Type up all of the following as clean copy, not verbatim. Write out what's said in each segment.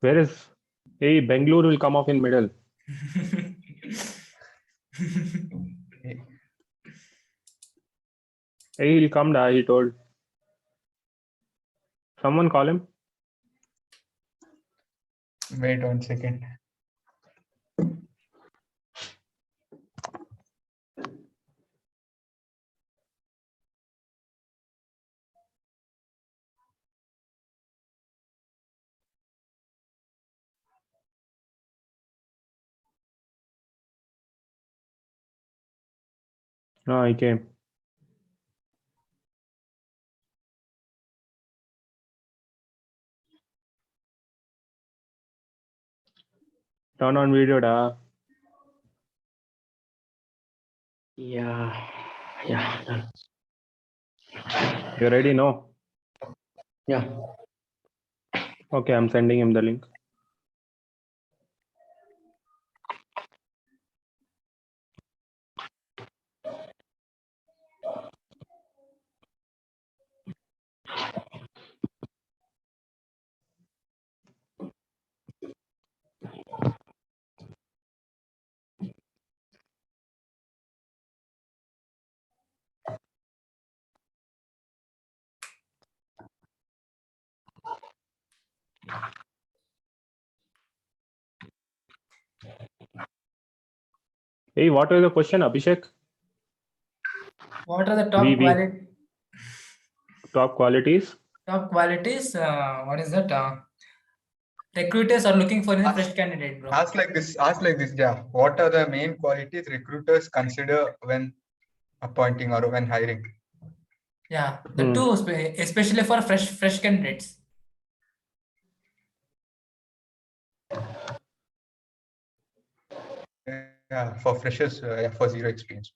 Where is? Hey, Bangalore will come off in middle. Hey, he'll come da, he told. Someone call him. Wait 1 second. No, he came. Turn on video da. Yeah. Done. You ready? No. Yeah. Okay, I'm sending him the link. Hey, what was the question, Abhishek? What are the top top qualities? Top qualities. What is that? Recruiters are looking for in a fresh candidate, bro. Ask like this, yeah. What are the main qualities recruiters consider when appointing or when hiring? Yeah, the two, especially for fresh candidates. Yeah, for freshers, for zero experience.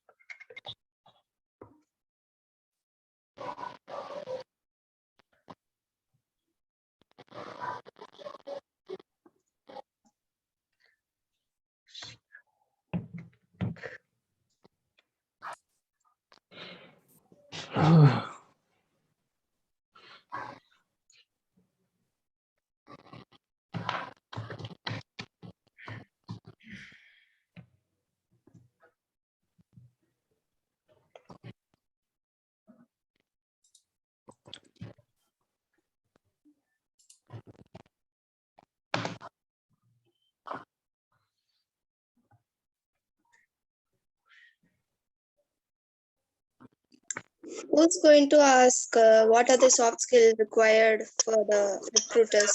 Who's going to ask what are the soft skills required for the recruiters?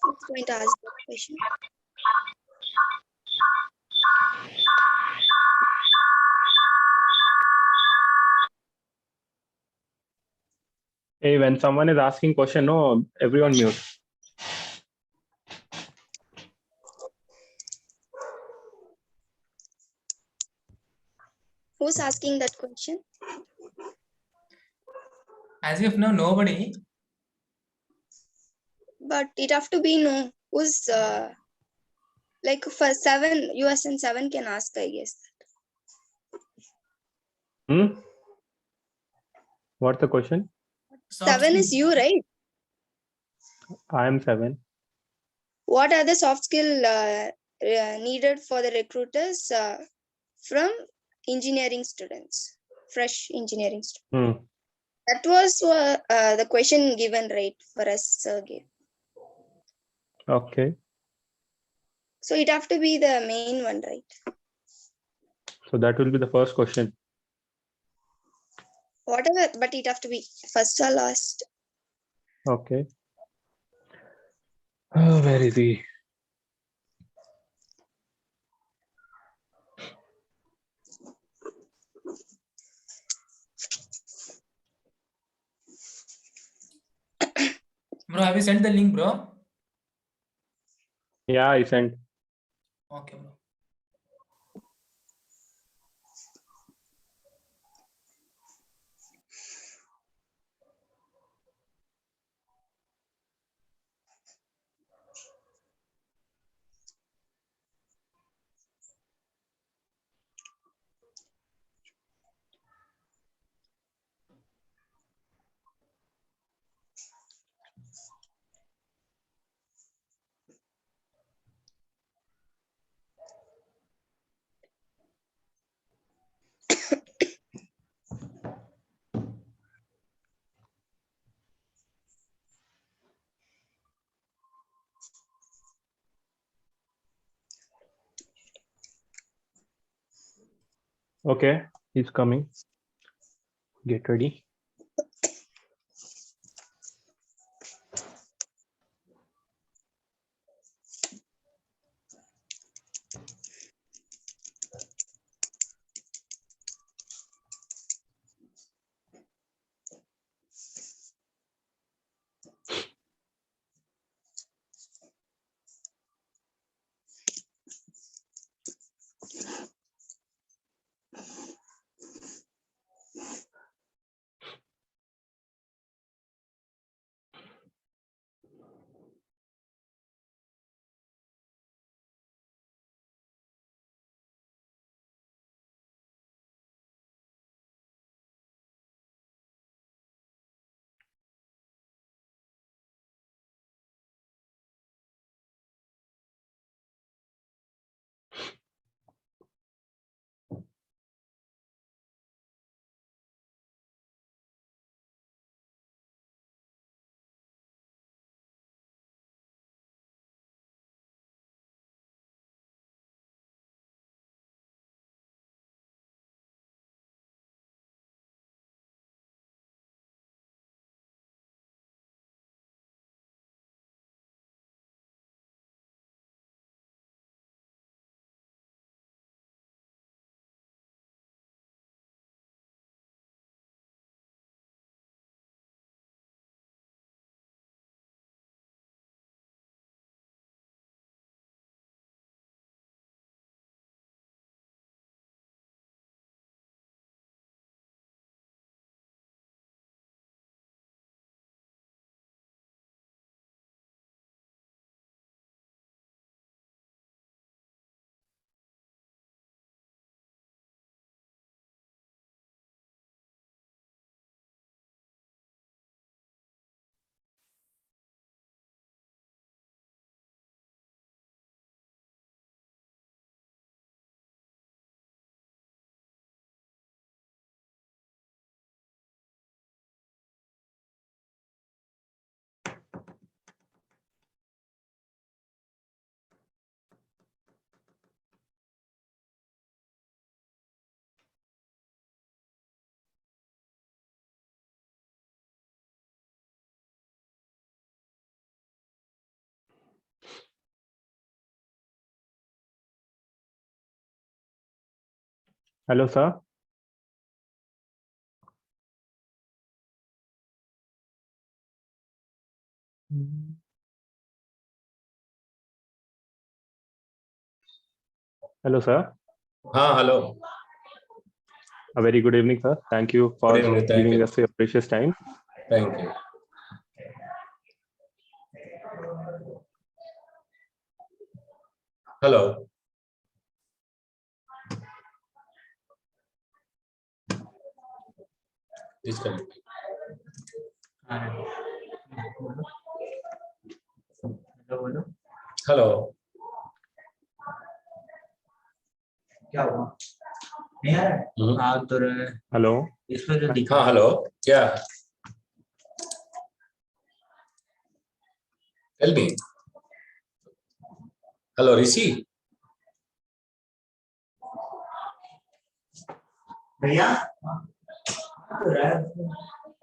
Who's going to ask that question? Hey, when someone is asking question, no, everyone mute. Who's asking that question? As if no, nobody. But it have to be no. Who's like for 7, US and 7 can ask, I guess. What's the question? 7 is you, right? I am 7. What are the soft skill needed for the recruiters from engineering students, fresh engineering students? That was the question given, right, for us, Sergey. Okay. So it have to be the main one, right? So that will be the first question. Whatever, but it have to be first or last. Okay. Where is he? Bro, have you sent the link, bro? Yeah, I sent. Okay, bro. Okay, he's coming. Get ready. Hello, sir. Hello, sir. Hello. A very good evening, sir. Thank you for Good evening. Thank giving you. us your precious time. Thank you. Hello. Disconnect. Hello. क्या हुआ नहीं आ रहा है हाँ तो Hello. इसमें जो दिखा Hello. Yeah. Tell me. Hello, Rishi. भैया तो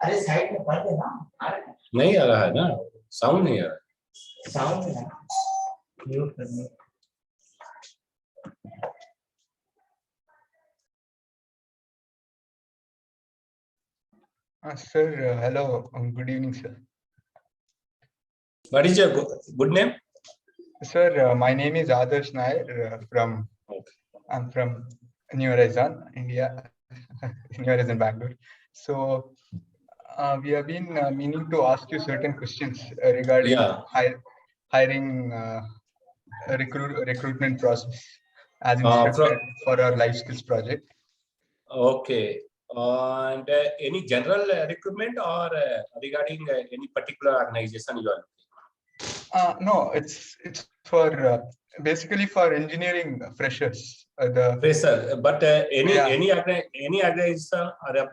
अरे साइड में पढ़ देना नहीं आ रहा है ना, साउंड नहीं आ रहा है. साउंड में म्यूट करना Sir, hello. Good evening, sir. What is your good name? Sir, my name is Adarsh Nair from. I'm from New Horizon, India. New Horizon, Bangalore. So we have been meaning to ask you certain questions regarding Yeah. hiring recruitment process as instructed for our life skills project. Okay. And any general recruitment or regarding any particular organization you are? No, it's for basically for engineering freshers. The Fresher, but Yeah. any organization or a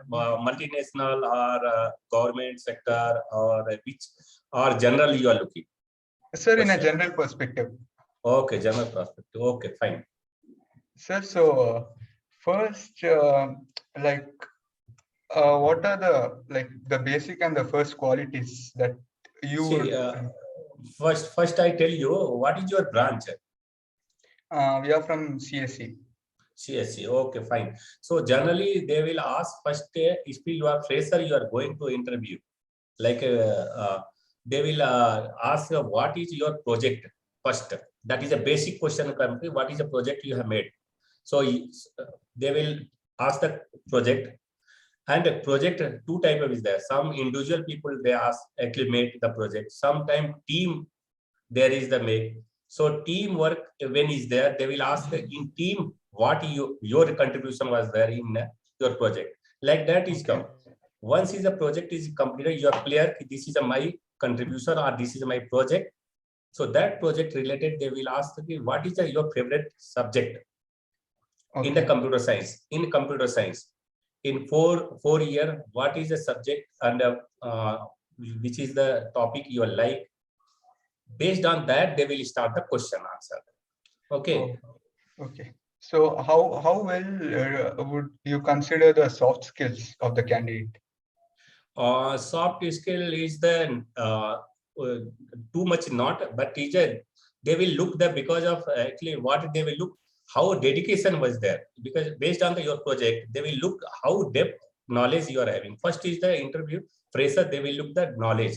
multinational or government sector or which or general you are looking? Sir, in a general perspective. Okay, general perspective. Okay, fine. Sir, so First, what are the basic and the first qualities that you See, would, first I tell you, what is your branch? we are from CSC. CSC. Okay, fine. So generally they will ask first, if you are fresher, you are going to interview. Like they will ask what is your project first. That is a basic question. What is a project you have made? So they will ask the project. And a project, two type of is there. Some individual people they ask actually made the project. Sometimes team there is the make. So teamwork when is there, they will ask in team what your contribution was there in your project. Like that is come. Once is a project is completed, you are clear. This is my contribution or this is my project. So that project related, they will ask what is your favorite subject in the computer science. In computer science, in four year, what is the subject and which is the topic you like? Based on that, they will start the question answer. Okay. Okay. So how well would you consider the soft skills of the candidate? Soft skill is the too much not, but teacher they will look the because of actually what they will look how dedication was there, because based on your project they will look how depth knowledge you are having. First is the interview fresher, they will look the knowledge.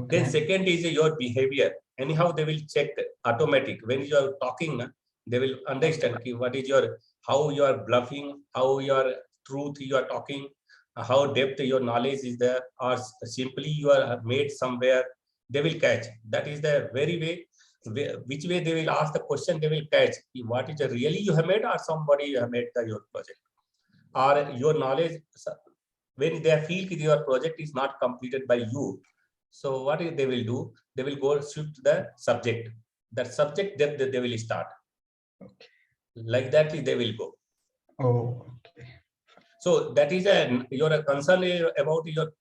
Then second is your behavior. Anyhow, they will check automatic. When you are talking, they will understand what is your, how you are bluffing, how your truth you are talking, how depth your knowledge is there, or simply you are made somewhere. They will catch. That is the very way, which way they will ask the question, they will catch. What is really you have made or somebody you have made your project. Or your knowledge, when they feel your project is not completed by you, so what they will do? They will go shift to the subject. That subject depth they will start. Like that they will go. So that is your concern about your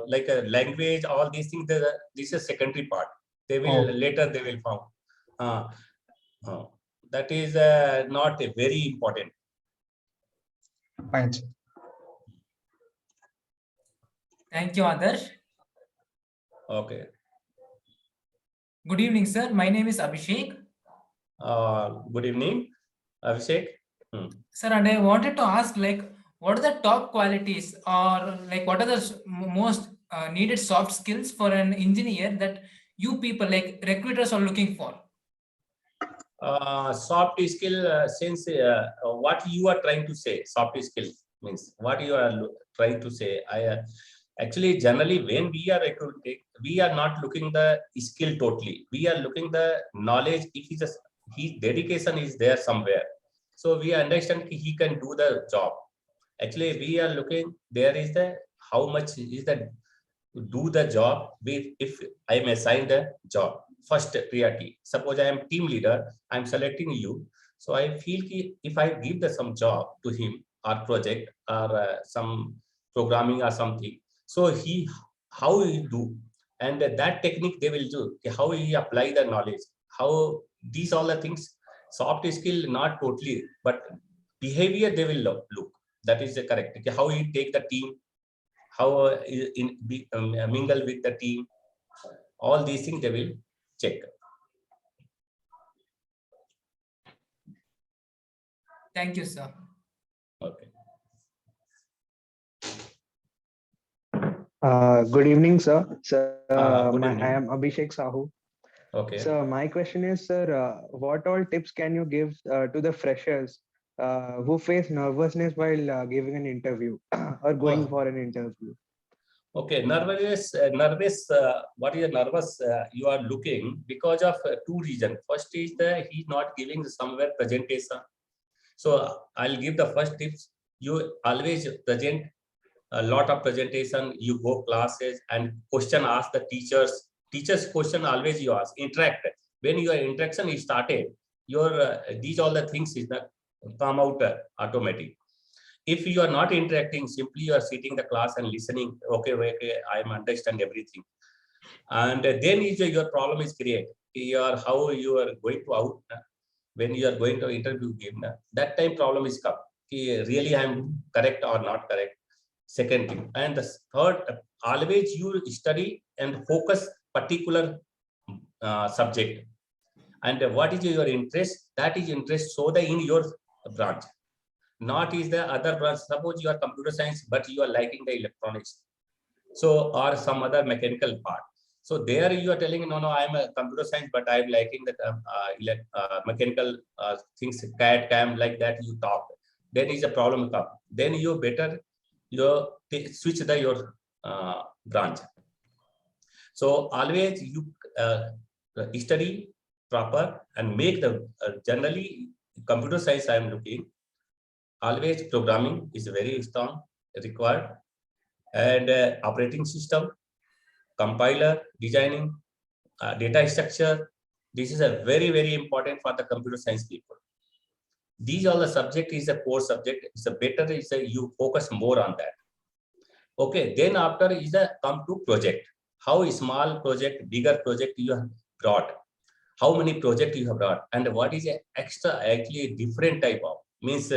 like a language, all these things. This is secondary part. They will later they will found. That is not very important. Fine. Thank you, Adarsh. Okay. Good evening, sir. My name is Abhishek. Good evening, Abhishek. Sir, and I wanted to ask, like, what are the top qualities or like what are the most needed soft skills for an engineer that you people like recruiters are looking for? Soft skill, since what you are trying to say, soft skill means what you are trying to say. Actually, generally, when we are recruiting, we are not looking the skill totally. We are looking the knowledge. If his dedication is there somewhere, so we understand he can do the job. Actually, we are looking there is the how much is the do the job. If I am assigned the job, first priority. Suppose I am team leader, I am selecting you. So I feel if I give some job to him or project or some programming or something, so how he do, and that technique they will do, how he apply the knowledge, how these all the things, soft skill not totally, but behavior they will look. That is correct. How he take the team, how mingle with the team, all these things they will check. Thank you, sir. Okay. Good evening, sir. Good evening. I am Abhishek Sahu. Okay. So my question is, sir, what all tips can you give to the freshers who face nervousness while giving an interview or going for an interview? Okay, nervous. What is nervous? You are looking because of two reasons. First is that he's not giving somewhere presentation. So I'll give the first tips. You always present a lot of presentation. You go classes and question ask the teachers. Teachers question always you ask. Interact. When your interaction is started, your these all the things is that come out automatic. If you are not interacting, simply you are sitting in the class and listening. Okay, I am understand everything, and then is your problem is create. How you are going to out. when you are going to interview game, that time problem is come. Really I am correct or not correct. Second thing. And the third, always you study and focus particular subject. And what is your interest? That is interest so the in your branch. Not is the other branch. Suppose you are computer science, but you are liking the electronics. So, or some other mechanical part. So there you are telling, no, I am a computer science, but I am liking the mechanical things, CAD, CAM, like that you talk. Then is a problem come. Then you better switch your branch. So always you study proper and make the generally computer science I am looking. Always programming is very strong required, and operating system, compiler, designing, data structure. This is a very important for the computer science people. These all the subject is a core subject. It's a better is a you focus more on that. Okay, then after is a come to project. How small project, bigger project you have brought. How many project you have brought, and what is a extra actually different type of means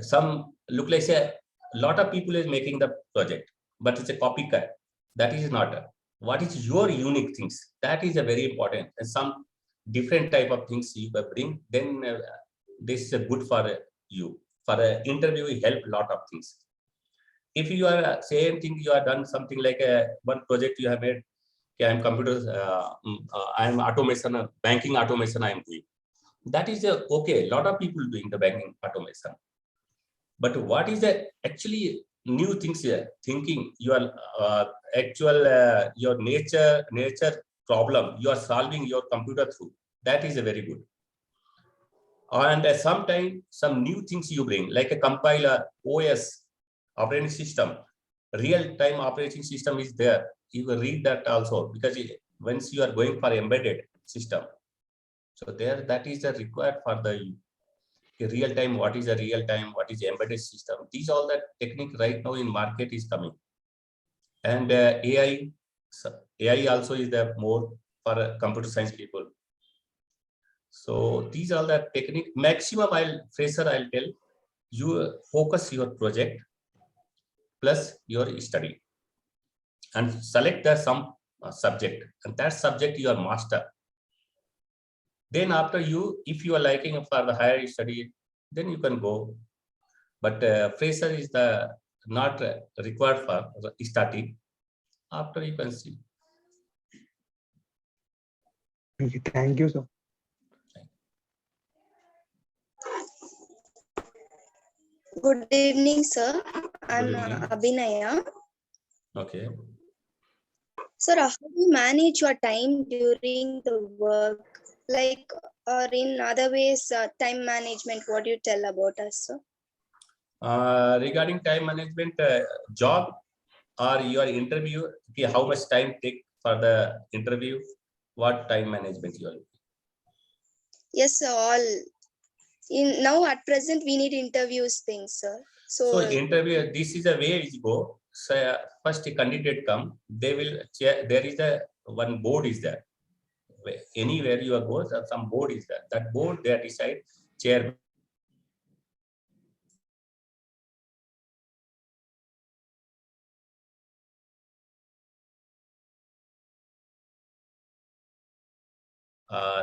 some look like a lot of people is making the project, but it's a copycat. That is not. What is your unique things? That is a very important, and some different type of things you can bring. Then this is good for you. For an interview, it help a lot of things. If you are same thing, you have done something like one project you have made. I am computers. I am automation, banking automation. I am doing. That is okay. A lot of people doing the banking automation. But what is the actually new things here? Thinking your actual your nature problem you are solving your computer through. That is a very good. And sometimes some new things you bring like a compiler, OS, operating system, real-time operating system is there. You will read that also because once you are going for embedded system, so there that is required for the real time. What is a real time? What is embedded system? These all that technique right now in market is coming, and AI also is there more for computer science people. So these are the technique. Maximum I'll tell you focus your project plus your study and select the some subject, and that subject you are master. Then after you, if you are liking for the higher study, then you can go. But fresher is the not required for starting. After you can see. Okay, thank you, sir. Good evening, sir. I'm evening. Abhinaya. Okay. Sir, how do you manage your time during the work? Like, or in other ways, time management, what do you tell about us, sir? Regarding time management, job or your interview, okay, how much time take for the interview? What time management you are looking? Yes, sir, all. Now at present, we need interviews things, sir. So interview, this is a way you go. So first a candidate come, they will there is a one board is there. Anywhere you go, some board is there. That board they decide chair.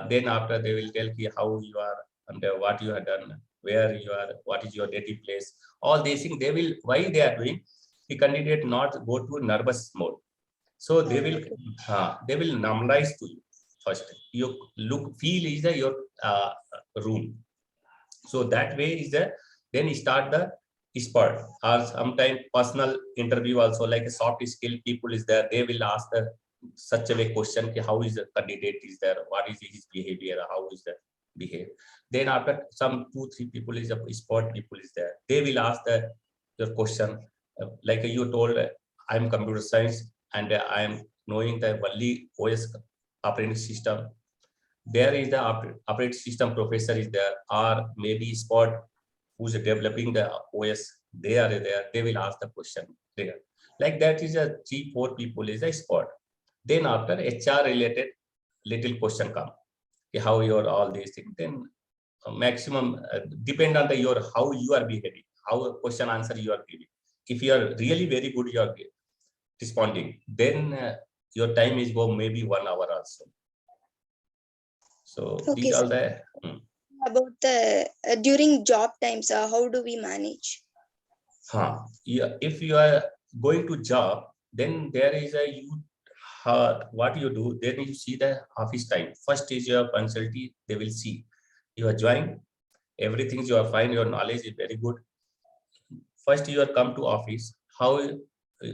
Then after they will tell you how you are and what you have done, where you are, what is your native place. All these things they will, why they are doing, the candidate not go to nervous mode. So they will normalize to you first. You look, feel is your room. So that way is then you start the spot or sometimes personal interview also, like a soft skill people is there. They will ask such a way question, how is the candidate is there, what is his behavior, how is the behave. Then after some 2-3 people is a spot people is there. They will ask your question like you told, I'm computer science and I am knowing the only OS operating system. There is the operating system professor is there, or maybe spot who's developing the OS. They are there. They will ask the question there. Like that is a 3-4 people is a spot. Then after HR related little question come, how your all these things. Then maximum depend on your how you are behaving, how question answer you are giving. If you are really very good, you are responding, then your time is go maybe 1 hour also. So Okay, these are sir. the About the during job times, how do we manage? yeah, if you are going to job, then there is a you what you do, then you see the office time. First is your punctuality, they will see you are joined, everything you are fine, your knowledge is very good. First you are come to office, how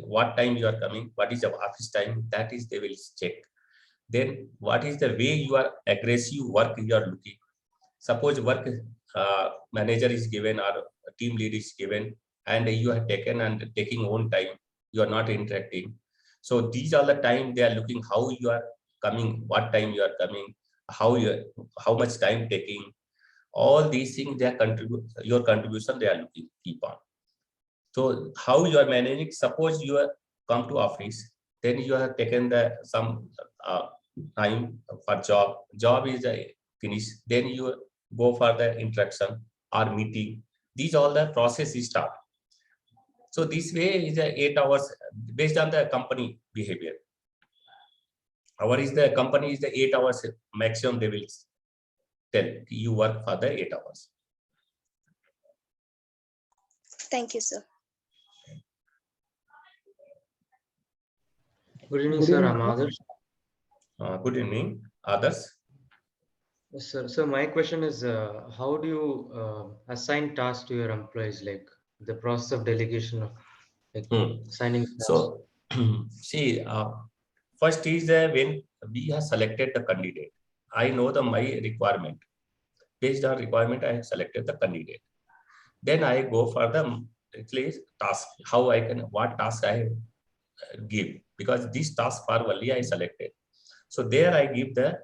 what time you are coming, what is the office time, that is they will check. Then what is the way you are aggressive work you are looking. Suppose work manager is given or team lead is given, and you have taken and taking own time, you are not interacting. So these are the time they are looking how you are coming, what time you are coming, how much time taking. All these things they are your contribution they are looking keep on. So how you are managing, suppose you are come to office, then you have taken the some time for job is finished, then you go for the interaction or meeting. These all the process is start. So this way is 8 hours based on the company behavior. Our is the company is the 8 hours maximum they will tell you work for the 8 hours. Thank you, sir. Good evening, sir. I'm Adarsh. Good evening, others. Yes, sir. So my question is, how do you assign tasks to your employees, like the process of delegation of like assigning tasks? So see, first is when we have selected the candidate, I know my requirement. Based on requirement, I have selected the candidate. Then I go for the at least task. How I can, what task I give, because this task for only I selected. So there I give the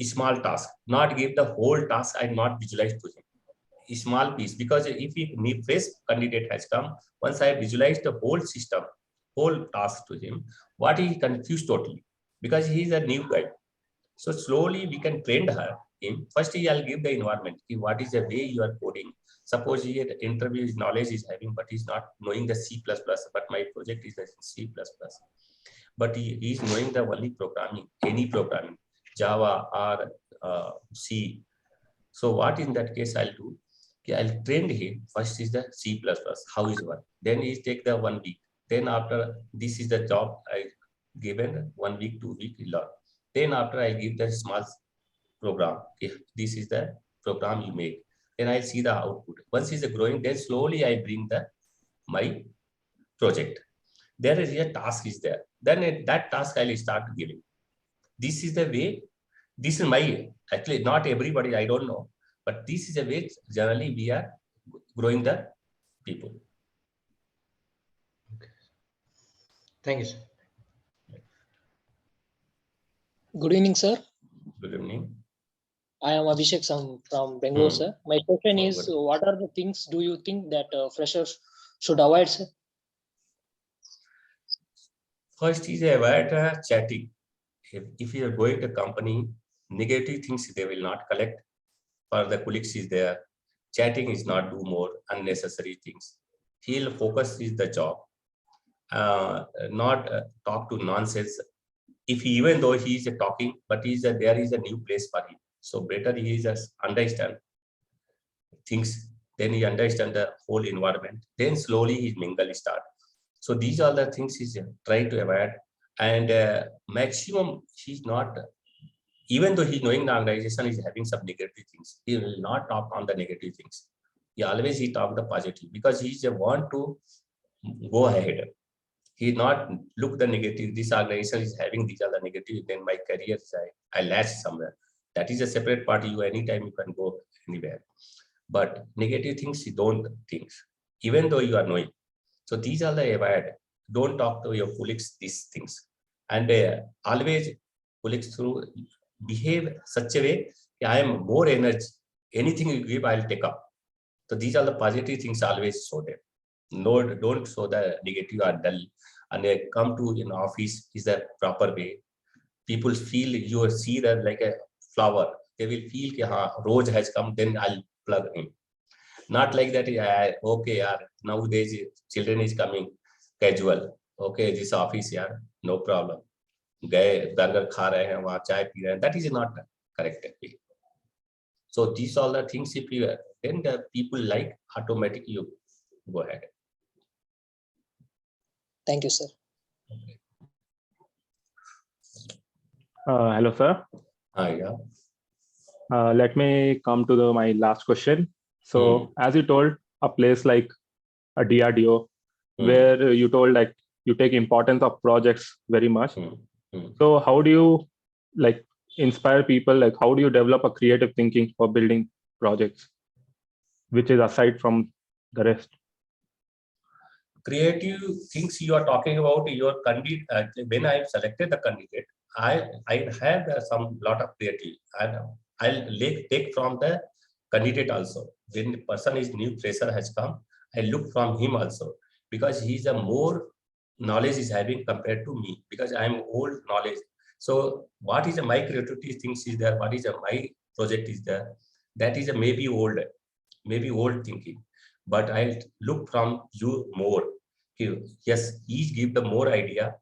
small task, not give the whole task. I not visualize to him a small piece, because if he fresh candidate has come, once I visualize the whole system, whole task to him, what he confused totally, because he is a new guy. So slowly we can train him. First I'll give the environment. What is the way you are coding? Suppose he had interview, his knowledge is having, but he's not knowing the C++, but my project is the C++. But he is knowing the only programming, any programming, Java or C. So what in that case I'll do? Okay, I'll train him. First is the C++, how is work. Then he take the 1 week. Then after this is the job I given 1 week, 2 week, he learn. Then after I give the small program. If this is the program you make, then I see the output. Once it's growing, then slowly I bring my project. There is a task is there. Then that task I'll start giving. This is the way. This is my, actually not everybody, I don't know, but this is a way generally we are growing the people. Okay. Thank you, sir. Good evening, sir. Good evening. I am Abhishek from Bangalore, sir. My question is, good. what are the things do you think that freshers should avoid, sir? First is avoid chatting. If you are going to company, negative things they will not collect. For the colleagues is there. Chatting is not do more unnecessary things. He'll focus is the job. Not talk to nonsense. If even though he is talking, but there is a new place for him. So better he is just understand things. Then he understand the whole environment. Then slowly his mingle start. So these are the things he's trying to avoid. And maximum he's not, even though he's knowing the organization is having some negative things, he will not talk on the negative things. He talk the positive, because he want to go ahead. He not look the negative. This organization is having these are the negative. Then my career I latch somewhere. That is a separate party. You anytime you can go anywhere. But negative things you don't think, even though you are knowing. So these are the avoid. Don't talk to your colleagues these things, and always colleagues through behave such a way. I am more energy. Anything you give, I'll take up. So these are the positive things always show them. No, don't show the negative or dull. And they come to an office is the proper way. People feel you see that like a flower. They will feel कि हाँ Roj has come, then I'll plug him. Not like that. Okay, yaar, nowadays children is coming casual. Okay, this office, yaar, no problem. गए burger खा रहे हैं वहाँ चाय P रहे हैं. That is not correct. So these all the things, if you then the people like, automatically you go ahead. Thank you, sir. Hello, sir. Yeah. Let me come to my last question. So, as you told, a place like a DRDO, where you told like you take importance of projects very much. So, how do you like inspire people? Like, how do you develop a creative thinking for building projects, which is aside from the rest? Creative things you are talking about your candidate. When I selected the candidate, I have some lot of creative. I'll take from the candidate also. When the person is new fresher has come, I look from him also, because he's a more knowledge is having compared to me, because I'm old knowledge. So what is my creativity things is there? What is my project is there? That is a maybe old thinking. But I'll look from you more. Yes, each give the more idea.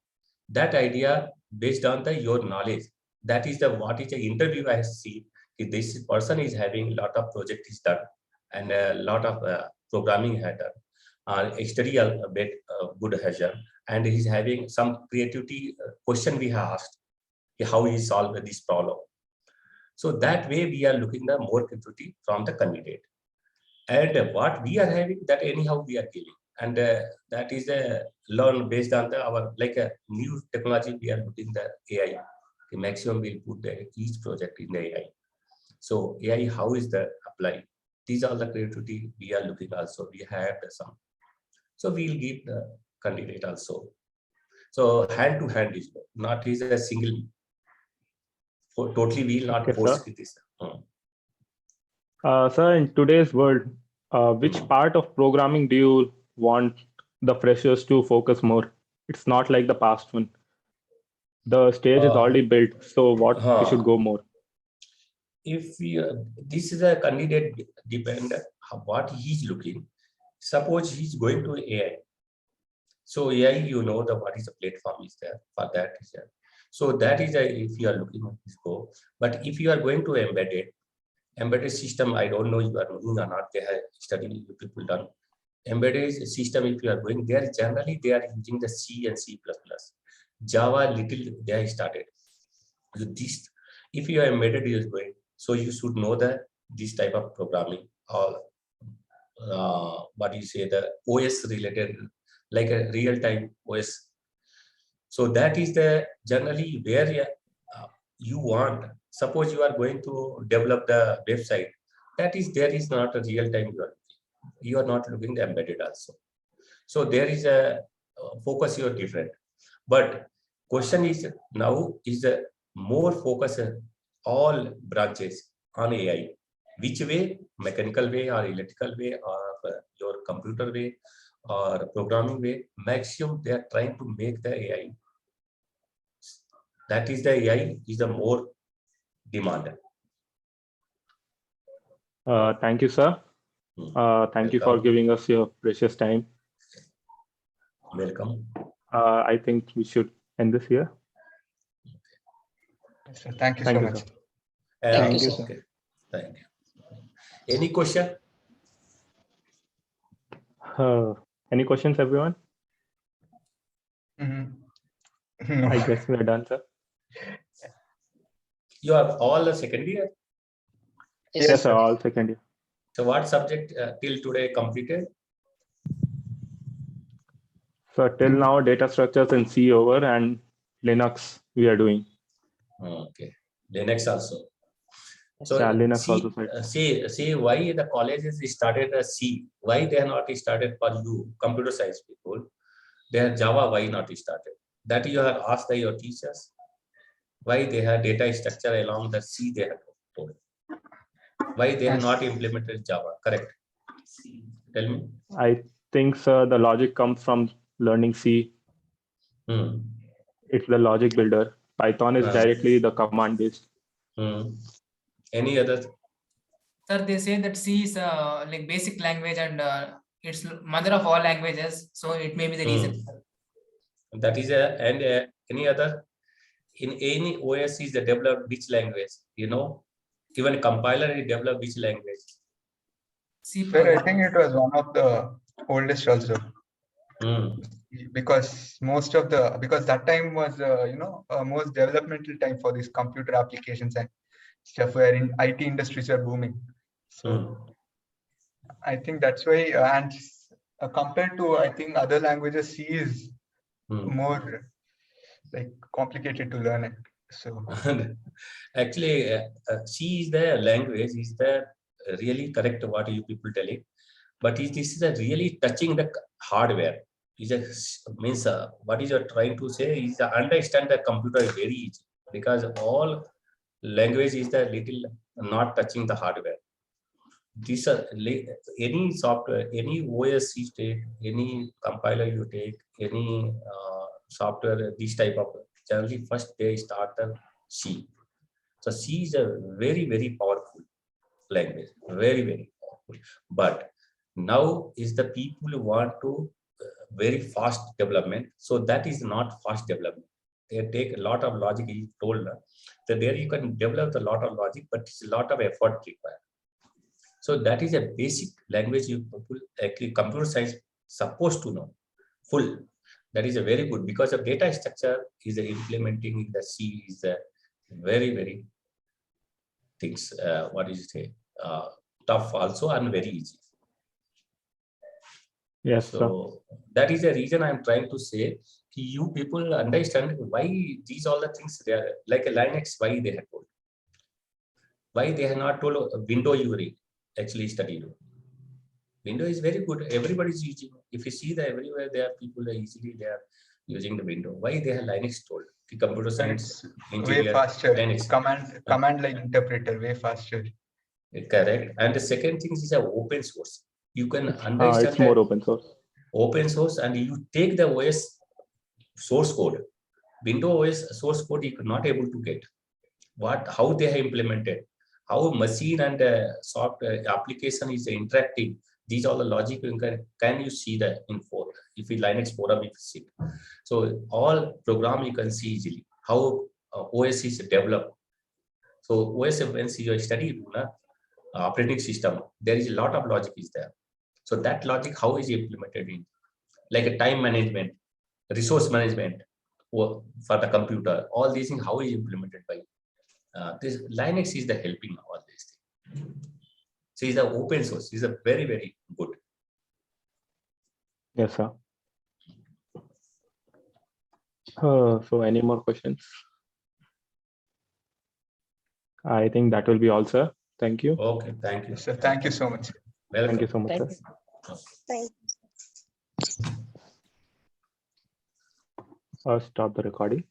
That idea based on your knowledge. That is what is the interview I see. This person is having a lot of project is done and a lot of programming had done. Study a bit good has done, and he's having some creativity question we have asked. How he solved this problem. So that way we are looking the more creativity from the candidate. And what we are having, that anyhow we are giving, and that is a learn based on our like a new technology. We are putting the AI. The maximum we'll put each project in the AI. So AI, how is the applied? These are the creativity we are looking also. We have some. So we'll give the candidate also. So hand to hand is not is a single. Totally we will not post this. Sir, in today's world, which part of programming do you want the freshers to focus more? It's not like the past one. The stage is already built, so what we should go more? If this is a candidate dependent what he's looking. Suppose he's going to AI. So AI, you know what is the platform is there for that is there. So that is if you are looking at this go. But if you are going to embedded system, I don't know you are knowing or not. They have studied people done embedded system. If you are going there, generally they are using the C and C++. Java little they have started. So this, if you are embedded is going, so you should know that this type of programming or what you say the OS related, like a real time OS. So that is the generally where you want. Suppose you are going to develop the website, that is there is not a real time you are not looking the embedded also. So there is a focus you are different. But question is now is a more focus all branches on AI. Which way? Mechanical way or electrical way or your computer way or programming way? Maximum they are trying to make the AI. That is the AI is the more demand. Thank you, sir. Thank you for giving us your precious time. Welcome. I think we should end this here. Yes, sir. Thank you so much. Sir. Thank you, sir. Okay. Thank you. Any question? Any questions, everyone? No. I guess we are done, sir. You are all the second year? Yes, sir, all second year. So what subject till today completed? So till now, data structures in C over and Linux we are doing. Okay. Linux also. So yeah, Linux also. See why the colleges started a C. Why they are not started for you, computer science people? They are Java, why not started? That you have asked your teachers. Why they have data structure along the C they have told. Why they have not implemented Java? Correct. Tell me. I think, sir, the logic comes from learning C. It's the logic builder. Python is directly the command based. Any other? Sir, they say that C is like basic language and it's mother of all languages. So it may be the reason. That is and any other? In any OS is developed which language? You know, even compiler is developed which language? C Sir, I think it was one of the oldest also. Because because that time was most developmental time for these computer applications and stuff where in IT industries are booming. So I think that's why and compared to I think other languages, C is more like complicated to learn it. So actually C is the language, is the really correct what you people telling, but this is a really touching the hardware. Is a means what is you're trying to say is understand the computer very easy, because all language is the little not touching the hardware. These are any software, any OS you take, any compiler you take, any software, this type of generally first they start the C. So C is a very, very powerful language, very, very powerful. But now is the people who want to very fast development. So that is not fast development. They take a lot of logic. He told that there you can develop a lot of logic, but it's a lot of effort required. So that is a basic language you people actually computer science supposed to know full. That is a very good, because of data structure is implementing in the C is a very, very things. What is it? Tough also and very easy. Yes. So Sir. that is the reason I'm trying to say you people understand why these all the things they are like a Linux, why they have told. Why they have not told window you read actually study. Window is very good. Everybody is using. If you see that everywhere there are people are easily they are using the window. Why they have Linux told? The computer science way faster. Linux. Command line interpreter way faster. Correct. And the second thing is a open source. You can understand it's more open source. Open source, and you take the OS source code. Windows OS source code you could not able to get. How they have implemented, how machine and software application is interacting. These are the logic. Can you see that in if you Linux forum if you see. So all program you can see easily how OS is developed. So OS when you study operating system, there is a lot of logic is there. So that logic how is implemented in like a time management, resource management for the computer, all these things how is implemented by this Linux is the helping all these things. So it's an open source, is a very, very good. Yes, sir. So any more questions? I think that will be all, sir. Thank you. Okay, thank you. So thank you so much. Welcome. Thank you so much, Thank sir. Thank you. Stop the recording.